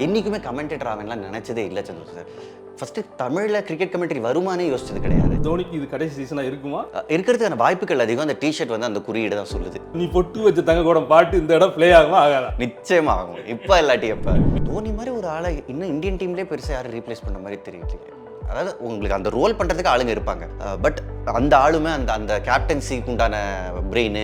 என்றைக்குமே கமெண்டேட்டர் ஆவேன்லாம் நினச்சதே இல்லை சந்திர sir. First தமிழில் கிரிக்கெட் கமெண்ட்ரி வருமானே யோசிச்சது கிடையாது. தோனிக்கு இது கடைசி சீசனாக இருக்குமா? இருக்கிறதுக்கான வாய்ப்புகள் அதிகம். அந்த டிஷர்ட் வந்து அந்த குறியீடு தான் சொல்லுது. நீ பொட்டு வச்ச தங்க கூட பாட்டு இந்த இடம் ப்ளே ஆகுமா ஆகாதா? நிச்சயமாக ஆகும். இப்போ இல்லாட்டி எப்போ தோனி மாதிரி ஒரு ஆளை இன்னும் இந்தியன் டீம்லேயே பெருசாக யாரும் ரீப்ளேஸ் பண்ண மாதிரி தெரியல. அதாவது உங்களுக்கு அந்த ரோல் பண்ணுறதுக்கு ஆளுங்க இருப்பாங்க, பட் அந்த ஆளுமே அந்த அந்த கேப்டன்சிக்கு உண்டான பிரெயின்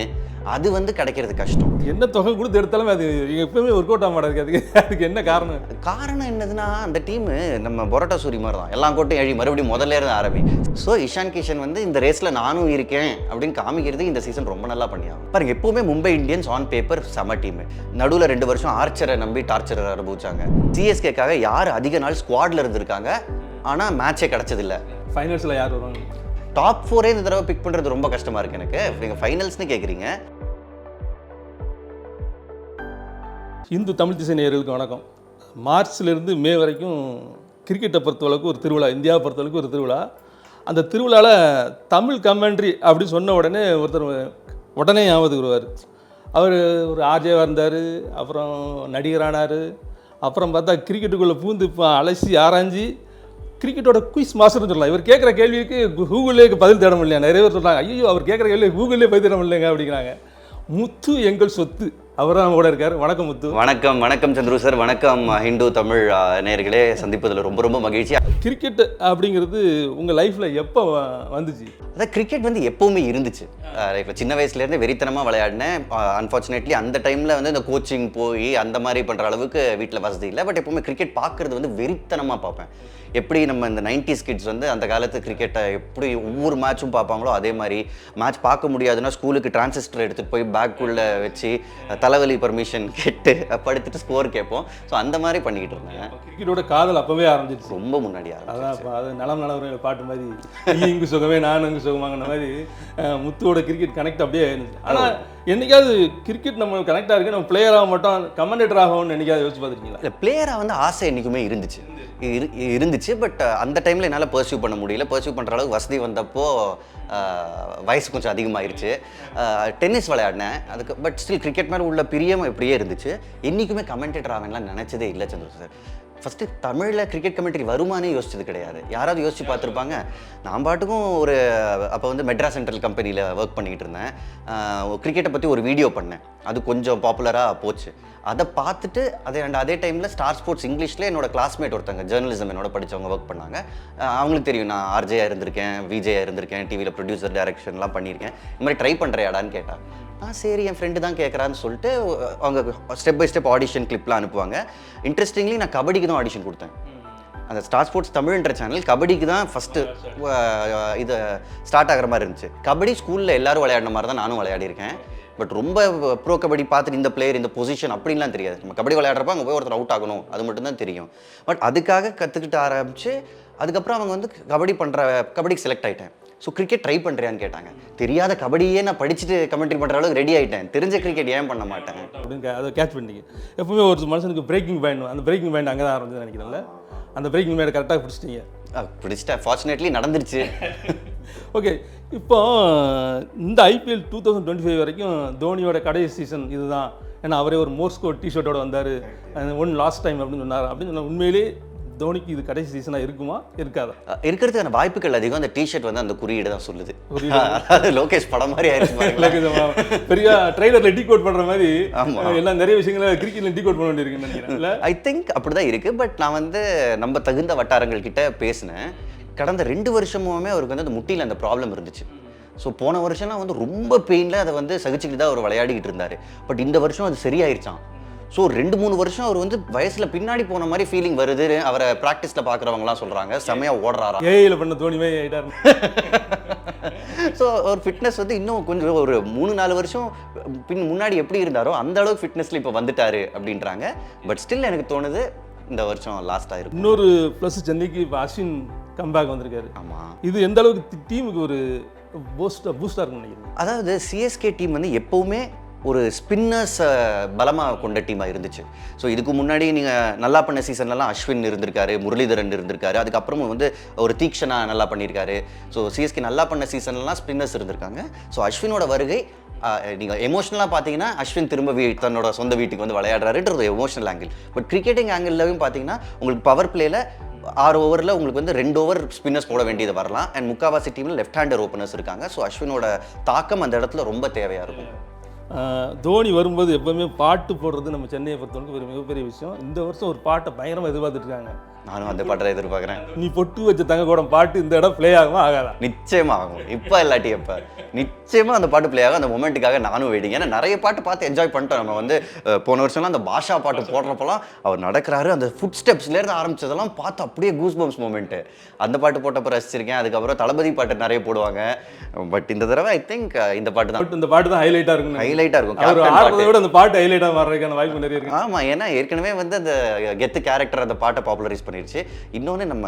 அது வந்து கிடைக்கிறது கஷ்டம். என்ன தொகை கொடுத்து எடுத்தாலும் அது எப்பவுமே ஒர்க் அவுட் ஆக மாட்டேங்குது. அதுக்கு என்ன காரணம்? காரணம் என்னதுன்னா, அந்த டீமு நம்ம பரோட்டா சூரி மாதிரி தான், எல்லாம் கோட்டையும் எழுதி மறுபடியும் முதல்ல இருந்து ஆரம்பி. ஸோ இஷான் கிஷன் வந்து இந்த ரேஸில் நானும் இருக்கேன் அப்படின்னு காமிக்கிறது இந்த சீசன் ரொம்ப நல்லா பண்ணியாகும். பாருங்க, எப்பவுமே மும்பை இந்தியன்ஸ் ஆன் பேப்பர் செம டீம். நடுவில் 2 வருஷம் ஆர்ச்சரை நம்பி டார்ச்சரை அனுபவிச்சாங்க. சிஎஸ்கேக்காக யார் அதிக நாள் ஸ்குவாட்ல இருந்திருக்காங்க, ஆனால் மேட்சே கிடச்சதில்லை. ஃபைனல்ஸில் யார் வருவாங்க? டாப் 4 இந்த தடவை பிக் பண்ணுறது ரொம்ப கஷ்டமாக இருக்குது எனக்கு. நீங்கள் ஃபைனல்ஸ்னு கேட்குறீங்க. இந்து தமிழ் திசை நேயர்களுக்கு வணக்கம். மார்ச்லேருந்து மே வரைக்கும் கிரிக்கெட்டை பொறுத்தளவுக்கு ஒரு திருவிழா, இந்தியாவை பொறுத்தளவுக்கு ஒரு திருவிழா. அந்த திருவிழாவில் தமிழ் கமெண்ட்ரி அப்படின்னு சொன்ன உடனே ஒருத்தர் உடனே ஞாபகத்துக்கு வருவார். அவர் ஒரு ஆர்ஜேவாக இருந்தார், அப்புறம் நடிகரானார், அப்புறம் பார்த்தா கிரிக்கெட்டுக்குள்ளே பூந்து இப்போ அலசி ஆராய்ஞ்சி கிரிக்கெட்டோட குயிஸ் மாஸ்டர்னு சொல்லலாம். இவர் கேட்குற கேள்விக்கு கூகுளே பதில் தேட முடியல. நிறைய பேர் சொல்கிறாங்க, ஐயோ அவர் கேட்குற கேள்வி கூகுளே பதில் தேட முடியலைங்க அப்படிங்கிறாங்க. முத்து எங்கள் சொத்து அவர் தான் கூட இருக்கார். வணக்கம் முத்து. வணக்கம். வணக்கம் சந்துரு சார். வணக்கம் இந்து தமிழ் நேயர்களே, சந்திப்பதில் ரொம்ப ரொம்ப மகிழ்ச்சி. கிரிக்கெட் அப்படிங்கிறது உங்கள் லைஃப்பில் எப்போ வந்துச்சு? அதான் கிரிக்கெட் வந்து எப்போவுமே இருந்துச்சு. லைஃப்பில் சின்ன வயசுலேருந்தே வெறித்தனமாக விளையாடினேன். அன்ஃபார்ச்சுனேட்லி அந்த டைமில் வந்து இந்த கோச்சிங் போய் அந்த மாதிரி பண்ணுற அளவுக்கு வீட்டில் வசதி இல்லை. பட் எப்போவுமே கிரிக்கெட் பார்க்குறது வந்து வெறித்தனமாக பார்ப்பேன். எப்படி நம்ம இந்த 90s கிட்ஸ் வந்து அந்த காலத்து கிரிக்கெட்டை எப்படி ஒவ்வொரு மேட்சும் பார்ப்பாங்களோ அதே மாதிரி மேட்ச் பார்க்க முடியாதுன்னா ஸ்கூலுக்கு டிரான்சிஸ்டர் எடுத்துகிட்டு போய் பேக்குள்ளே வச்சு தலைவலி பர்மிஷன் கேட்டு படுத்துட்டு ஸ்கோர் கேட்போம். ஸோ அந்த மாதிரி பண்ணிக்கிட்டு இருந்தேன். கிரிக்கெட்டோட காதல் அப்போவே ஆரம்பிச்சிருச்சு. ரொம்ப முன்னாடி அதான் அது நலம் நலவர பாட்டு மாதிரி, நீ இங்கு சுகமே நான் அங்கு சுகமாங்கிற மாதிரி முத்துவோட கிரிக்கெட் கனெக்ட் அப்படியே இருந்துச்சு. ஆனால் என்னைக்காவது கிரிக்கெட் நம்ம கனெக்டாக இருக்கு, நம்ம பிளேயராக மட்டும் கமெண்டேட்டர் ஆகும்னு என்னைக்காவது யோசிச்சு பார்த்துருக்கீங்களா? இல்லை, பிளேயராக வந்து ஆசை என்றைக்குமே இருந்துச்சு. பட் அந்த டைமில் என்னால் பர்சியூ பண்ண முடியல. பர்சியூ பண்ணுற அளவுக்கு வசதி வந்தப்போ வயசு கொஞ்சம் அதிகமாகிருச்சு. டென்னிஸ் விளையாடினேன் அதுக்கு. பட் ஸ்டில் கிரிக்கெட் மேலே உள்ள பிரியம் எப்படியே இருந்துச்சு. என்றைக்குமே கமெண்டேட்டர் ஆவேன்லாம் நினச்சதே இல்லை சந்திர சார். ஃபஸ்ட்டு தமிழில் கிரிக்கெட் கமெண்ட்ரி வருமானே யோசிச்சது கிடையாது. யாராவது யோசிச்சு பார்த்துருப்பாங்க. நான் பாட்டுக்கும் ஒரு அப்போ வந்து மெட்ராஸ் சென்ட்ரல் கம்பெனியில் ஒர்க் பண்ணிக்கிட்டு இருந்தேன். கிரிக்கெட்டை பற்றி ஒரு வீடியோ பண்ணேன். அது கொஞ்சம் பாப்புலராக போச்சு. அதை பார்த்துட்டு அதே டைமில் ஸ்டார் ஸ்போர்ட்ஸ் இங்கிலீஷில் என்னோட கிளாஸ்மேட் ஒருத்தங்க ஜேர்னலிசம் என்னோட படித்தவங்க ஒர்க் பண்ணாங்க. அவங்களுக்கு தெரியும் நான் ஆர்ஜேயாக இருந்திருக்கேன், விஜேயாக இருந்திருக்கேன், டிவியில் ப்ரொடியூசர் டைரக்ஷன்லாம் பண்ணியிருக்கேன். இந்த மாதிரி ட்ரை பண்ணுறியாடான்னு கேட்டால், சரி என் ஃப்ரெண்டு தான் கேட்குறான்னு சொல்லிட்டு அவங்க ஸ்டெப் பை ஸ்டெப் ஆடிஷன் கிளிப்லாம் அனுப்புவாங்க. இன்ட்ரெஸ்டிங்லி நான் கபடிக்கு தான் ஆடிஷன் கொடுத்தேன். அந்த ஸ்டார் ஸ்போர்ட்ஸ் தமிழ்ன்ற சேனல் கபடிக்கு தான் ஃபஸ்ட்டு இது ஸ்டார்ட் ஆகிற மாதிரி இருந்துச்சு. கபடி ஸ்கூலில் எல்லோரும் விளையாடின மாதிரி தான் நானும் விளையாடிருக்கேன். பட் ரொம்ப ப்ரோ கபடி பார்த்துட்டு இந்த பிளேயர் இந்த பொசிஷன் அப்படின்லாம் தெரியாது. நம்ம கபடி விளையாடுறப்ப அங்கே போய் ஒருத்தர் அவுட் ஆகணும் அது மட்டும்தான் தெரியும். பட் அதுக்காக கற்றுக்கிட்டு ஆரம்பித்து அதுக்கப்புறம் அவங்க வந்து கபடிக்கு செலக்ட் ஆகிட்டேன். ஸோ கிரிக்கெட் ட்ரை பண்ணுறியான்னு கேட்டாங்க. தெரியாத கபடியே நான் படிச்சுட்டு கமெண்ட்ரி பண்ணுற அளவுக்கு ரெடி ஆகிட்டேன். தெரிஞ்ச கிரிக்கெட் ஏன் பண்ண மாட்டேன் அப்படின்னு அதை கேட்ச் பண்ணிங்க. எப்பவுமே ஒரு மனுஷனுக்கு பிரேக்கிங் பாயிண்ட், அந்த பிரேக்கிங் பாயிண்ட் அங்கே தான் ஆரம்பிச்சு நினைக்கிறேன்ல. அந்த பிரேக்கிங் பாயிண்ட் கரெக்டாக பிடிச்சிட்டேன். ஃபார்ச்சுனேட்லி நடந்துருச்சு. ஓகே, இப்போ இந்த ஐபிஎல் 2025 வரைக்கும் தோனியோட கடைசி சீசன் இதுதான். ஏன்னா அவரே ஒரு மோர்ஸ்கோ டிஷர்ட்டோட வந்தார், ஒன் லாஸ்ட் டைம் அப்படின்னு சொன்னார். அப்படின்னு சொன்னால் உண்மையிலே தோனிக்கு இது கடைசி சீசனாக இருக்குமா இருக்காதா? இருக்கிறதுக்கான வாய்ப்புகள் அதிகம். அந்த டிஷர்ட் வந்து அந்த குறியீடு தான் சொல்லுது. லோகேஷ் படம் மாதிரி ஆயிடுச்சு. பெரிய ட்ரெய்லரில் டீகோட் பண்ணுற மாதிரி எல்லாம் நிறைய விஷயங்களை கிரிக்கெட்டில் டீகோட் பண்ண வேண்டியிருக்குன்னு நினைக்கிறேன். ஐ திங்க் அப்படி தான் இருக்குது. பட் நான் வந்து நம்ம தகுந்த வட்டாரங்கள் கிட்ட பேசினேன். கடந்த 2 வருஷமுமே அவருக்கு வந்து அந்த முட்டியில் அந்த ப்ராப்ளம் இருந்துச்சு. ஸோ போன வருஷம்லாம் வந்து ரொம்ப பெயினில் அதை வந்து சகிச்சுக்கிட்டு தான் அவர் விளையாடிக்கிட்டு இருந்தார். பட் இந்த வருஷம் அது சரியாயிருச்சான். ஸோ 2-3 வருஷம் அவர் வந்து வயசில் பின்னாடி போன மாதிரி ஃபீலிங் வருது. அவரை ப்ராக்டிஸில் பார்க்குறவங்களாம் சொல்கிறாங்க செமையாக ஓடுறாரா. ஏஐயில் பண்ண தோனிவே ஆகிட்டார். ஸோ அவர் ஃபிட்னஸ் வந்து இன்னும் கொஞ்சம் ஒரு 3-4 வருஷம் முன்னாடி எப்படி இருந்தாரோ அந்த அளவுக்கு ஃபிட்னஸில் இப்போ வந்துட்டார் அப்படின்றாங்க. பட் ஸ்டில் எனக்கு தோணுது இந்த வருஷம் லாஸ்ட் ஆயிருக்கு. இன்னொரு ப்ளஸ் சென்னைக்கு இப்போ அஸ்வின் கம்பேக் வந்திருக்காரு. ஆமாம், இது எந்த அளவுக்கு டீமுக்கு ஒரு பூஸ்டாக இருக்குன்னு நினைக்கிறேன். அதாவது சிஎஸ்கே டீம் வந்து எப்போவுமே ஒரு ஸ்பின்னர்ஸ் பலமாக கொண்ட டீமாக இருந்துச்சு. ஸோ இதுக்கு முன்னாடி நீங்கள் நல்லா பண்ண சீசன்லலாம் அஸ்வின் இருந்திருக்காரு, முரளிதரன் இருந்திருக்காரு, அதுக்கப்புறமும் வந்து ஒரு தீக்ஷனா நல்லா பண்ணியிருக்காரு. ஸோ சிஎஸ்கே நல்லா பண்ண சீசன்லாம் ஸ்பின்னர்ஸ் இருந்திருக்காங்க. ஸோ அஸ்வினோட வருகை நீங்கள் எமோஷனலாக பார்த்தீங்கன்னா அஸ்வின் திரும்ப தன்னோட சொந்த வீட்டுக்கு வந்து விளையாடுறாருன்றது எமோஷனல் ஆங்கிள். பட் கிரிக்கெட்டிங் ஆங்கிள்லையும் பார்த்தீங்கன்னா உங்களுக்கு பவர் பிளேயில் 6 ஓவரில் உங்களுக்கு வந்து 2 ஓவர் ஸ்பின்னர்ஸ் போட வேண்டியது வரலாம். அண்ட் முக்காவாசி டீமில் லெஃப்ட் ஹேண்டர் ஓப்பனர்ஸ் இருக்காங்க. ஸோ அஸ்வினோட தாக்கம் அந்த இடத்துல ரொம்ப தேவையாக இருக்கும். தோனி வரும்போது எப்போவுமே பாட்டு போடுறது நம்ம சென்னையை பொறுத்தவரைக்கும் ஒரு மிகப்பெரிய விஷயம். இந்த வருஷம் ஒரு பாட்டை பயங்கரமாக எதிர்பார்த்துட்டு இருக்காங்க. நானும் அந்த பாட்டை எதிர்பார்க்குறேன். நீ பொட்டு வச்ச தங்க கூட பாட்டு இந்த இடம் ப்ளே ஆகுமா ஆகாதா? நிச்சயமா ஆகும். இப்போ இல்லாட்டி எப்போ நிச்சயமாக அந்த பாட்டு ப்ளே ஆகும். அந்த மொமெண்ட்டுக்காக நானும் வெயிட்டிங். ஏன்னா நிறைய பாட்டு பார்த்து என்ஜாய் பண்ணிட்டோம். நம்ம வந்து போன வருஷம்லாம் அந்த பாஷா பாட்டு போடுறப்பெல்லாம் அவர் நடக்கிறாரு, அந்த ஃபுட் ஸ்டெப்ஸ்லேருந்து ஆரம்பிச்சதெல்லாம் பார்த்து அப்படியே கூஸ் பம்ஸ் மொமெண்ட்டு. அந்த பாட்டு போட்டப்போ ரசிச்சிருக்கேன். அதுக்கப்புறம் தளபதி பாட்டு நிறைய போடுவாங்க. பட் இந்த தடவை ஐ திங்க் இந்த பாட்டு தான் ஹைலைட்டாக இருக்கும். ஹைலைட்டாக இருக்கும். அந்த பாட்டு ஹைலைட்டாக மாறுறதுக்கான வாய்ப்பு நிறைய இருக்கு. ஆமாம், ஏன்னா ஏற்கனவே வந்து அந்த கெத்து கேரக்டர் அந்த பாட்டை பாப்புலரைஸ் பண்ணிருச்சு. இன்னொன்று நம்ம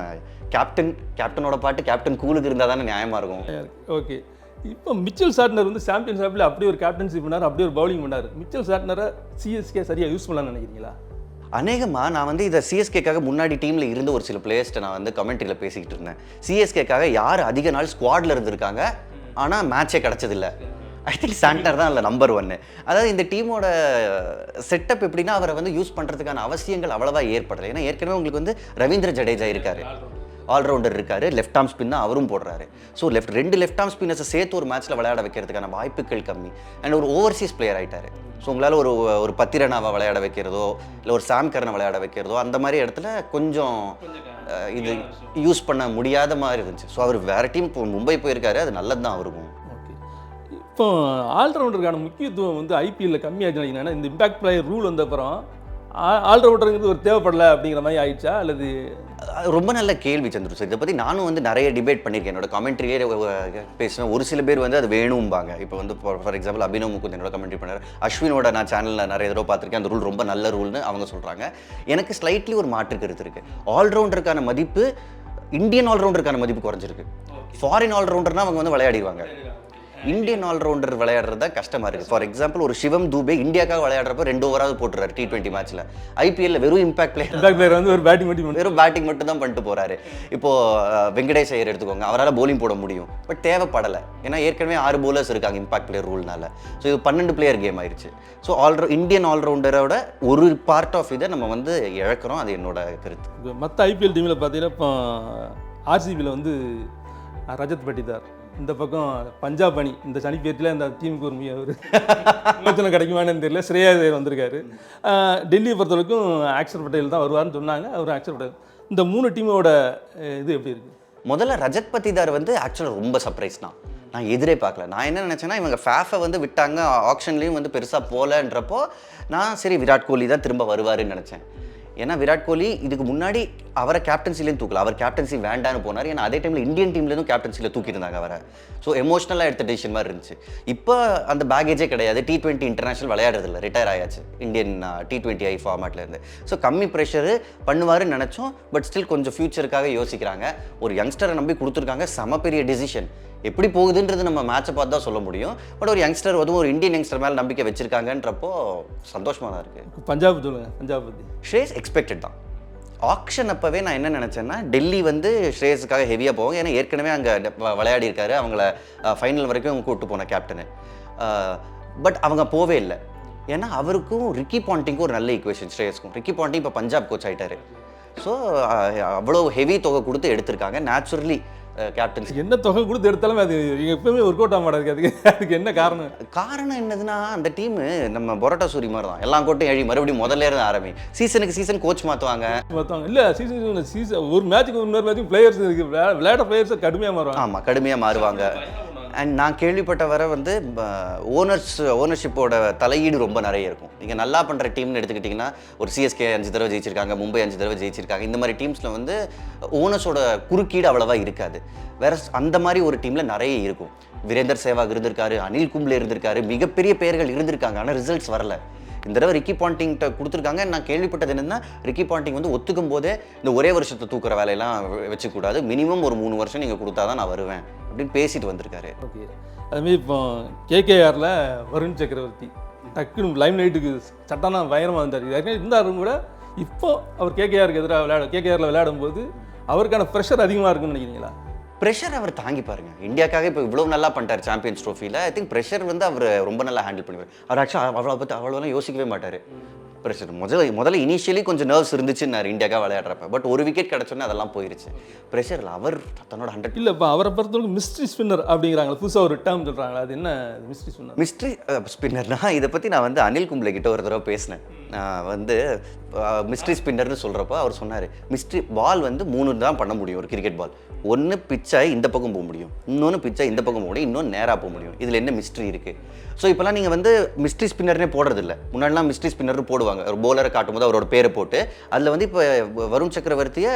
கேப்டனோட பாட்டு கேப்டன் கூலுக்கு இருந்தால் தானே நியாயமாக இருக்கும். ஓகே, இப்போ மிச்சல் சாட்னர் வந்து சாம்பியன்ஷிப்பில் அப்படியே ஒரு கேப்டன்ஷிப் பண்ணார், அப்படியே ஒரு பவுலிங் பண்ணார். மிச்சல் சாட்னரை சிஎஸ்கே சரியாக யூஸ் பண்ணலாம்னு நினைக்கிறீங்களா? அநேகமாக நான் வந்து இதை சிஎஸ்கேக்காக முன்னாடி டீமில் இருந்த ஒரு சில பிளேயர்ஸ்ட்டை நான் வந்து கமெண்ட்ரியில் பேசிக்கிட்டு இருந்தேன். சிஎஸ்கேக்காக யார் அதிக நாள் ஸ்குவாடில் இருந்திருக்காங்க ஆனால் மேட்சே கிடச்சதில்லை. ஐ திங்க் சாண்ட்னர் தான் அதில் நம்பர் 1. அதாவது இந்த டீமோட செட்டப் எப்படின்னா அவரை வந்து யூஸ் பண்ணுறதுக்கான அவசியங்கள் அவ்வளோவா ஏற்படலை. ஏன்னா ஏற்கனவே உங்களுக்கு வந்து ரவீந்திர ஜடேஜா இருக்காரு, ஆல்ரவுண்டர் இருக்காரு, லெஃப்ட் ஆர்ம் ஸ்பின் தான் அவரும் போடுறாரு. ஸோ 2 லெஃப்ட் ஆர்ம் ஸ்பின்னர்ஸை சேர்த்து ஒரு மேட்ச்சில் விளையாட வைக்கிறதுக்கான வாய்ப்புகள் கம்மி. அண்ட் ஒரு ஓவர்சீஸ் பிளேயர் ஆகிட்டார். ஸோ உங்களால் ஒரு பத்திரனாவை விளையாட வைக்கிறதோ இல்லை ஒரு சாம் கரனை விளையாட வைக்கிறதோ அந்த மாதிரி இடத்துல கொஞ்சம் இது யூஸ் பண்ண முடியாத மாதிரி இருந்துச்சு. ஸோ அவர் வேறு டீம் இப்போ மும்பை போயிருக்காரு, அது நல்லது தான் அவருக்கும். இப்போ ஆல்ரவுண்டருக்கான முக்கியத்துவம் வந்து ஐபிஎல்லில் கம்மியாச்சு நினைக்கிறேன். இந்த இம்பாக்ட் பிளேயர் ரூல் வந்த அப்புறம் ஆல்ரவுண்டருங்கிறது ஒரு தேவைப்படலை அப்படிங்கிற மாதிரி ஆயிடுச்சா அல்லது? ரொம்ப நல்ல கேள்வி சந்துரு சார். இதை பற்றி நானும் வந்து நிறைய டிபேட் பண்ணியிருக்கேன். என்னோட கமெண்ட்ரியே பேசினேன். ஒரு சில பேர் வந்து அது வேணும்பாங்க. இப்போ வந்து ஃபார் எக்ஸாம்பிள் அபினவ் முகுந்த் என்னோட கமெண்ட்ரி பண்ணார். அஸ்வினோட நான் சேனலில் நிறைய தடவை பார்த்துருக்கேன். அந்த ரூல் ரொம்ப நல்ல ரூல்னு அவங்க சொல்கிறாங்க. எனக்கு ஸ்லைட்லி ஒரு மாற்று கருத்து இருக்குது. ஆல்ரவுண்டருக்கான மதிப்பு இந்தியன் ஆல்ரவுண்டருக்கான மதிப்பு குறைஞ்சிருக்கு. ஃபாரின் ஆல்ரவுண்டர்னால் அவங்க வந்து விளையாடிடுவாங்க. இந்தியன் ஆல்ரவுண்டர் விளையாடுறதா கஷ்டமாக இருக்குது. ஃபார் எக்ஸாம்பிள் ஒரு சிவம் தூபே இந்தியாக்காக விளையாடுறப்ப 2 ஓவராவது போட்டுறாரு T20 மேட்ச்சில். ஐபிஎல்ல வெறும் இம்பாக்ட் பிளேயர் வந்து ஒரு பேட்டிங் மட்டும் தான் பண்ணிட்டு போகிறாரு. இப்போது வெங்கடேஷ் ஐயர் எடுத்துக்கோங்க, அவரால் போலிங் போட முடியும், பட் தேவைப்படலை. ஏன்னா ஏற்கனவே 6 bowlers இருக்காங்க இம்பாக்ட் பிளேயர் ரூல்னால. ஸோ இது 12 பிளேயர் கேம் ஆயிடுச்சு. ஸோ இந்தியன் ஆல்ரவுண்டரோட ஒரு பார்ட் ஆஃப் இதை நம்ம வந்து இழக்கிறோம். அது என்னோட கருத்து. மற்ற ஐபிஎல் டீமில் பார்த்தீங்கன்னா இப்போ ஆர்சிபியில் வந்து ரஜத் பட்டிதார், இந்த பக்கம் பஞ்சாப் அணி இந்த சனிப்பேட்டில் இந்த டீமுக்கு ஒரு விமோச்சனை கிடைக்குமான்னு தெரியல. ஸ்ரேயா ஐயர் வந்திருக்காரு. டெல்லியை பொறுத்தவரைக்கும் அக்ஷர் பட்டேல் தான் வருவார்னு சொன்னாங்க. அவர் அக்ஷர் பட்டேல். இந்த 3 டீமோட இது எப்படி இருக்குது? முதல்ல ரஜத் பட்டிதார் வந்து ஆக்சுவலாக ரொம்ப சர்ப்ரைஸ் தான். நான் எதிரே பார்க்கல. நான் என்ன நினச்சேன்னா இவங்க ஃபேஃபை வந்து விட்டாங்க, ஆக்ஷன்லேயும் வந்து பெருசாக போகலன்றப்போ நான் சரி விராட் கோலி தான் திரும்ப வருவாருன்னு நினச்சேன். ஏன்னா விராட் கோலி இதுக்கு முன்னாடி அவரை கேப்டன்சிலேயும் தூக்கல. அவர் கேப்டன்சி வேண்டான்னு போனார். ஏன்னா அதே டைமில் இந்தியன் டீம்லேருந்து கேப்டன்சியில் தூக்கியிருந்தாங்க அவரை. ஸோ எமோஷனலாக எடுத்த டிசிஷன் மாதிரி இருந்துச்சு. இப்போ அந்த பேகேஜே கிடையாது. T20 இன்டர்நேஷனல் விளையாடுறதில்ல, ரிட்டையர் ஆயாச்சு இந்தியன் T20I ஃபார்மேட்லேருந்து. ஸோ கம்மி ப்ரெஷரு பண்ணுவாருன்னு நினச்சோம். பட் ஸ்டில் கொஞ்சம் ஃபியூச்சருக்காக யோசிக்கிறாங்க. ஒரு யங்ஸ்டரை நம்பி கொடுத்துருக்காங்க. செம பெரிய டிசிஷன். எப்படி போகுதுன்றது நம்ம மேட்சை பார்த்து தான் சொல்ல முடியும். பட் ஒரு யங்ஸ்டர் அதுவும் ஒரு இந்தியன் யங்ஸ்டர் மேலே நம்பிக்கை வச்சிருக்காங்கன்றப்போ சந்தோஷமாக தான் இருக்குது. பஞ்சாப் சொல்லுங்கள். பஞ்சாப் பற்றி ஸ்ரேயஸ் எக்ஸ்பெக்டட் தான். ஆக்ஷன் அப்போவே நான் என்ன நினச்சேன்னா டெல்லி வந்து ஸ்ரேயஸுக்காக ஹெவியாக போவாங்க. ஏன்னா ஏற்கனவே அங்கே விளையாடி இருக்காரு. அவங்கள ஃபைனல் வரைக்கும் அவங்க கூப்பிட்டு போன கேப்டனு. பட் அவங்க போவே இல்லை. ஏன்னா அவருக்கும் ரிக்கி பாண்டிங்க்கும் ஒரு நல்ல ஈக்குவேஷன். ஸ்ரேயஸ்க்கும் ரிக்கி பாண்டிங் இப்போ பஞ்சாப் கோச் ஆகிட்டாரு. ஸோ அவ்வளோ ஹெவி தொகை கொடுத்து எடுத்திருக்காங்க. நேச்சுரலி கேப்டன்சி என்ன தொகை கொடுத்து எடுத்தாலும் அது எப்பவுமே ஒர்க் அவுட் ஆக மாட்டேங்குது. அதுக்கு என்ன காரணம் என்னதுன்னா அந்த டீமு நம்ம பரோட்டா சூரி மாதிரி தான். எல்லாம் கோட்டையும் எழுதி மறுபடியும் முதல்ல இருந்து ஆரம்பி சீசன் கோச் மாற்றுவாங்க. இல்லை சீசன் ஒரு மேட்சுக்கு இன்னொரு மேட்சுக்கு பிளேயர்ஸ் விளையாட பிளேயர்ஸ் கடுமையாக மாறுவாங்க. ஆமாம், கடுமையாக மாறுவாங்க. அண்ட் நான் கேள்விப்பட்ட வர வந்து ஓனர்ஷிப்போட தலையீடு ரொம்ப நிறைய இருக்கும். நீங்கள் நல்லா பண்ணுற டீம்னு எடுத்துக்கிட்டிங்கன்னா ஒரு சிஎஸ்கே 5 தடவை ஜெயிச்சிருக்காங்க, மும்பை 5 தடவை ஜெயிச்சிருக்காங்க. இந்த மாதிரி டீம்ஸில் வந்து ஓனர்ஸோட குறுக்கீடு அவ்வளோவா இருக்காது. வேற அந்த மாதிரி ஒரு டீமில் நிறைய இருக்கும். வீரேந்தர் சேவாக் இருந்திருக்காரு, அனில் கும்ப்ளே இருந்திருக்காரு, மிகப்பெரிய பெயர்கள் இருந்திருக்காங்க. ஆனால் ரிசல்ட்ஸ் வரல. இந்த தடவை ரிக்கி பாண்டிங்கிட்ட கொடுத்துருக்காங்க. நான் கேள்விப்பட்டது என்னென்னா ரிக்கி பாண்டிங் வந்து ஒத்துக்கும் போதே இந்த ஒரே வருஷத்தை தூக்குற வேலையெல்லாம் வச்சுக்கூடாது, மினிமம் ஒரு 3 வருஷம் நீங்கள் கொடுத்தா தான் நான் வருவேன் அப்படின்னு பேசிட்டு வந்திருக்காரு. ஓகே, அதுமாரி இப்போ KKRல வருண் சக்கரவர்த்தி டக்குன்னு லைம் லைட்டுக்கு சட்டானா பயங்கரமாக இருந்தார். இது இருந்தாலும் கூட இப்போ அவர் KKRக்கு எதிராக KKRல விளையாடும் போது அவருக்கான ப்ரெஷர் அதிகமாக இருக்குன்னு நினைக்கிறீங்களா? ப்ரெஷர் அவர் தாங்கி பாருங்க. இந்தியாக்காக இப்போ இவ்வளோ நல்லா பண்ணிட்டார் சாம்பியன்ஸ் ட்ரோஃபியில். ஐ திங்க் ப்ரெஷர் வந்து அவர் ரொம்ப நல்லா ஹேண்டில் பண்ணுவார். அவர் ஆக்சுவலாக அவளை பற்றி அவ்வளோலாம் யோசிக்கவே மாட்டார். ப்ரெஷர் முதல்ல இனிஷியலி கொஞ்சம் நர்வ்ஸ் இருந்துச்சுன்னாரு இந்தியாக்காக விளையாடுறப்ப. பட் ஒரு விக்கெட் கிடச்சோன்னே அதெல்லாம் போயிருச்சு. ப்ரெஷரில் அவர் தன்னோட 100. இல்லை இப்போ அவரை பொறுத்தவரைக்கும் மிஸ்ட்ரி ஸ்பின்னர் அப்படிங்கிறாங்க, புதுசாக ஒரு டேர்ம் சொல்கிறாங்களா, அது என்ன மிஸ்ட்ரி ஸ்பின்னர்? மிஸ்ட்ரி ஸ்பின்னர்னா இதை பற்றி நான் வந்து அனில் கும்ப்ளே கிட்ட ஒரு தடவை பேசினேன். நான் வந்து மிஸ்ட்ரி ஸ்பின்னர்னு சொல்கிறப்ப அவர் சொன்னார், மிஸ்ட்ரி பால் வந்து 3 தான் பண்ண முடியும் ஒரு கிரிக்கெட் பால். ஒன்று பிச்சாகி இந்த பக்கம் போக முடியும், இன்னொன்று பிச்சாகி இந்த பக்கம் போக முடியும், இன்னொன்று நேராக போக முடியும். இதில் என்ன மிஸ்ட்ரி இருக்குது? ஸோ இப்போலாம் நீங்கள் வந்து மிஸ்ட்ரி ஸ்பின்னர்னே போடுறதில்ல. முன்னாடிலாம் மிஸ்ட்ரி ஸ்பின்னர் போடுவாங்க, ஒரு போலரை காட்டும்போது அவரோட பேரை போட்டு. அதில் வந்து இப்போ வருண் சக்கரவர்த்தியை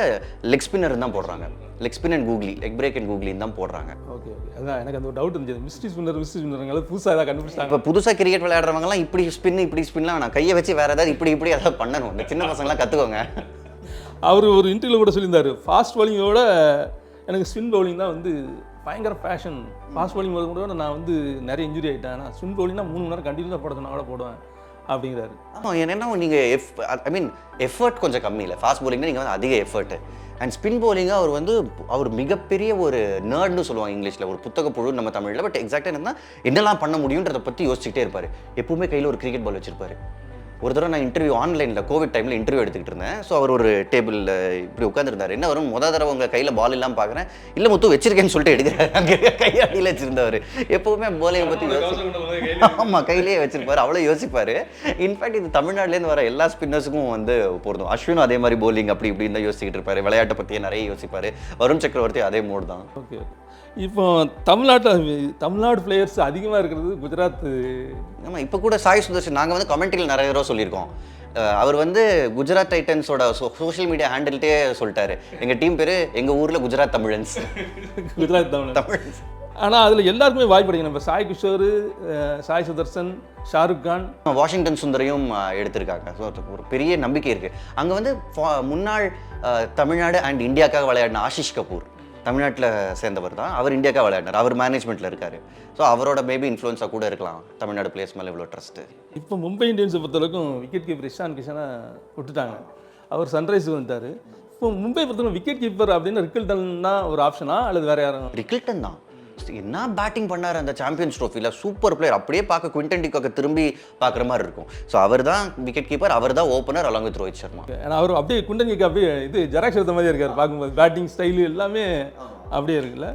லெக் ஸ்பின்னர் தான் போடுறாங்க. Leg spin and googly, leg break and கூகுளின்னு தான் போடுறாங்க. ஓகே ஓகே, அதான் எனக்கு அந்த ஒரு டவுட் இருந்துச்சு, மிஸ்ட்ரி ஸ்பின்னர் புதுசாக ஏதாவது கண்டுபிடிச்சாங்க. இப்போ புதுசாக கிரிக்கெட் விளையாடுறவங்கலாம் இப்படி ஸ்பின்லாம் நான் கையை வச்சு வேறு ஏதாவது இப்படி ஏதாவது பண்ணணும். இந்த சின்ன பசங்களாம் கற்றுக்கோங்க. அவர் ஒரு இன்டர்வியூ கூட சொல்லியிருந்தார், ஃபாஸ்ட் பவுலிங்கோட எனக்கு ஸ்பின் பவுலிங் தான் வந்து பயங்கர பேஷன். ஃபாஸ்ட் பவுலிங் கூட நான் வந்து நிறைய இன்ஜுரி ஆகிட்டேன், ஆனால் ஸ்பின் பவுலிங்னா 3 மணி நேரம் கண்டினியூஸாக போட சொன்னா கூட போடுவேன் அப்படிங்கிறாரு. ஆமாம், என்னென்னா நீங்கள் எஃபர்ட் கொஞ்சம் கம்மி இல்லை. ஃபாஸ்ட் பவுலிங்னா நீங்கள் வந்து அதிக எஃபர்ட்டு. அண்ட் ஸ்பின் பவுலிங்காக அவர் மிகப்பெரிய ஒரு நர்ட்னு சொல்லுவாங்க இங்கிலீஷில், ஒரு புத்தக புழு நம்ம தமிழில். பட் எக்ஸாக்டாக என்னெல்லாம் பண்ண முடியுன்றதை பற்றி யோசிச்சுட்டே இருப்பார். எப்பவுமே கையில் ஒரு கிரிக்கெட் பால் வச்சிருப்பாரு. ஒரு தடவை நான் இன்டர்வியூ ஆன்லைனில் கோவிட் டைமில் இன்டர்வியூ எடுத்துக்கிட்டு இருந்தேன். ஸோ அவர் ஒரு டேபிளில் இப்படி உட்காந்துருந்தார். என்ன வரும், தடவை உங்கள் கையில் பால் இல்லாமல் பார்க்குறேன், இல்லை முத்து வச்சிருக்கேன்னு சொல்லிட்டு எடுக்கிறார். அங்கே கையாடியில் வச்சுருந்தவர். எப்போவுமே போலிங்கை பற்றி ஆமாம் கையிலேயே வச்சிருப்பார், அவ்வளோ யோசிப்பார். இன்ஃபேக்ட் இது தமிழ்நாட்டிலேருந்து வர எல்லா ஸ்பின்னர்ஸுக்கும் வந்து பொருந்தும். அஸ்வினும் அதே மாதிரி போலிங் அப்படி இப்படின்னு தான் யோசிச்சுட்டு இருப்பார். விளையாட்டை பற்றியே நிறைய யோசிப்பார். வருண் சக்கரவர்த்தி அதே மோடு தான். ஓகே, இப்போ தமிழ்நாடு பிளேயர்ஸ் அதிகமாக இருக்கிறது குஜராத். ஆமாம், இப்போ கூட சாய் சுதர்ஷன் நாங்கள் வந்து கமெண்ட்ரியில் நிறைய தடவை சொல்லியிருக்கோம். அவர் வந்து குஜராத் டைட்டன்ஸோட சோஷியல் மீடியா ஹேண்டில்ட்டே சொல்லிட்டாரு, எங்கள் டீம் பேர் எங்கள் ஊரில் குஜராத் தமிழன்ஸ். குஜராத் தமிழன்ஸ். ஆனால் அதில் எல்லாருக்குமே வாய்ப்பு கிடைக்கும். நம்ம சாய் கிஷோர், சாய் சுதர்சன், ஷாருக் கான், வாஷிங்டன் சுந்தரையும் எடுத்திருக்காங்க. ஸோ ஒரு பெரிய நம்பிக்கை இருக்குது. அங்கே வந்து முன்னாள் தமிழ்நாடு அண்ட் இந்தியாக்காக விளையாடின ஆஷிஷ் கபூர் தமிழ்நாட்டில் சேர்ந்தவர் தான். அவர் இந்தியாக்காக விளையாடினார். அவர் மேனேஜ்மெண்ட்டில் இருக்கார். ஸோ அவரோட மேபி இன்ஃப்ளூயன்ஸாக கூட இருக்கலாம் தமிழ்நாடு பிளேயர்ஸ் மேலே இவ்வளோ ட்ரஸ்ட்டு. இப்போ மும்பை இந்தியன்ஸை பொறுத்தவரைக்கும் விக்கெட் கீப்பர் இஷான் கிஷனை விட்டுட்டாங்க. அவர் சன்ரைஸுக்கு வந்துட்டார். இப்போ மும்பை பொறுத்தவரைக்கும் விக்கெட் கீப்பர் அப்படின்னு ரிக்கில்டன் தான் ஒரு ஆப்ஷனா அல்லது வேறு யாரும்? ரிக்கில்டன் தான். என்ன பேட்டிங் பண்ணார் அந்த சாம்பியன்ஸ் ட்ரோஃபியில், சூப்பர் பிளேயர். அப்படியே பார்க்க குவிண்டன் டிகாக்கை திரும்பி பார்க்குற மாதிரி இருக்கும். ஸோ அவர் தான் விக்கெட் கீப்பர், அவர் தான் opener along with Rohit Sharma. ஏன்னா அவர் அப்படியே குவிண்டன் டிகாக் அப்படியே இது ஜெராக்ஸ் எடுத்த மாதிரி இருக்கார் பார்க்கும்போது. பேட்டிங் ஸ்டைலு எல்லாமே அப்படியே இருக்குல்ல.